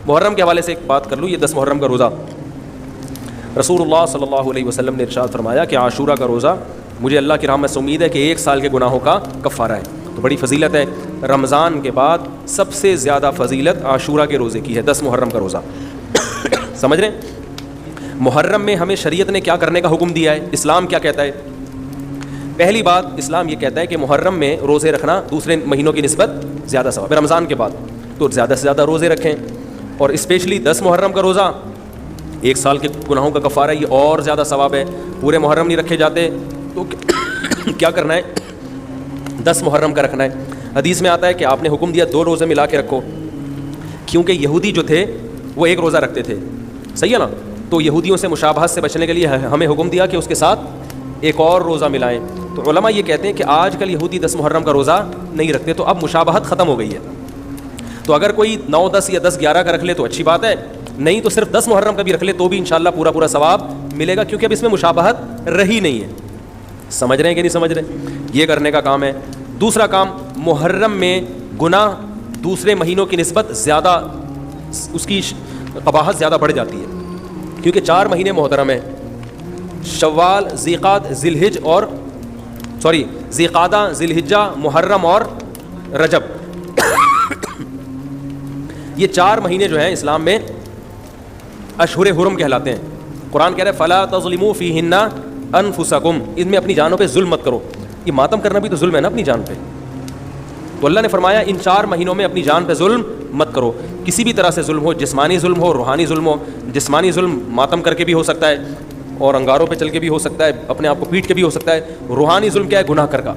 محرم کے حوالے سے ایک بات کر لوں. یہ 10 محرم کا روزہ, رسول اللہ صلی اللہ علیہ وسلم نے ارشاد فرمایا کہ عاشورہ کا روزہ مجھے اللہ کی رحمت سے امید ہے کہ 1 سال کے گناہوں کا کفارہ ہے. تو بڑی فضیلت ہے. رمضان کے بعد سب سے زیادہ فضیلت عاشورہ کے روزے کی ہے, 10 محرم کا روزہ. سمجھ رہے ہیں؟ محرم میں ہمیں شریعت نے کیا کرنے کا حکم دیا ہے, اسلام کیا کہتا ہے؟ پہلی بات, اسلام یہ کہتا ہے کہ محرم میں روزے رکھنا دوسرے مہینوں کی نسبت زیادہ ثواب ہے. رمضان کے بعد تو زیادہ سے زیادہ روزے رکھیں, اور اسپیشلی 10 محرم کا روزہ 1 سال کے گناہوں کا کفارہ, یہ اور زیادہ ثواب ہے. پورے محرم نہیں رکھے جاتے تو کیا کرنا ہے, 10 محرم کا رکھنا ہے. حدیث میں آتا ہے کہ آپ نے حکم دیا 2 روزے ملا کے رکھو, کیونکہ یہودی جو تھے وہ 1 روزہ رکھتے تھے, صحیح ہے نا. تو یہودیوں سے مشابہت سے بچنے کے لیے ہمیں حکم دیا کہ اس کے ساتھ ایک اور روزہ ملائیں. تو علماء یہ کہتے ہیں کہ آج کل یہودی 10 محرم کا روزہ نہیں رکھتے, تو اب مشابہت ختم ہو گئی ہے. تو اگر کوئی 9, 10 یا 10, 11 کا رکھ لے تو اچھی بات ہے, نہیں تو صرف 10 محرم کا بھی رکھ لے تو بھی انشاءاللہ پورا ثواب ملے گا, کیونکہ اب اس میں مشابہت رہی نہیں ہے. سمجھ رہے ہیں کہ نہیں سمجھ رہے؟ یہ کرنے کا کام ہے. دوسرا کام, محرم میں گناہ دوسرے مہینوں کی نسبت زیادہ, اس کی قباحت زیادہ بڑھ جاتی ہے, کیونکہ 4 مہینے محترم ہیں, شوال, ذیقعدہ, ذیالحجہ, محرم اور رجب. یہ 4 مہینے جو ہیں اسلام میں اشہر حرم کہلاتے ہیں. قرآن کہہ رہا ہے فلا تظلموا فیہن انفسکم, ان میں اپنی جانوں پہ ظلم مت کرو. یہ ماتم کرنا بھی تو ظلم ہے نا اپنی جان پہ. تو اللہ نے فرمایا ان 4 مہینوں میں اپنی جان پہ ظلم مت کرو. کسی بھی طرح سے ظلم ہو, جسمانی ظلم ہو, روحانی ظلم ہو. جسمانی ظلم ماتم کر کے بھی ہو سکتا ہے, اور انگاروں پہ چل کے بھی ہو سکتا ہے, اپنے آپ کو پیٹ کے بھی ہو سکتا ہے. روحانی ظلم کیا ہے؟ گناہ کر کا.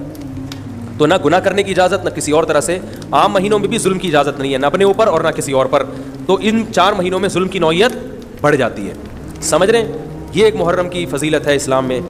تو نہ گناہ کرنے کی اجازت, نہ کسی اور طرح سے. عام مہینوں میں بھی ظلم کی اجازت نہیں ہے, نہ اپنے اوپر اور نہ کسی اور پر. تو ان 4 مہینوں میں ظلم کی نوعیت بڑھ جاتی ہے. سمجھ رہے ہیں؟ یہ ایک محرم کی فضیلت ہے اسلام میں.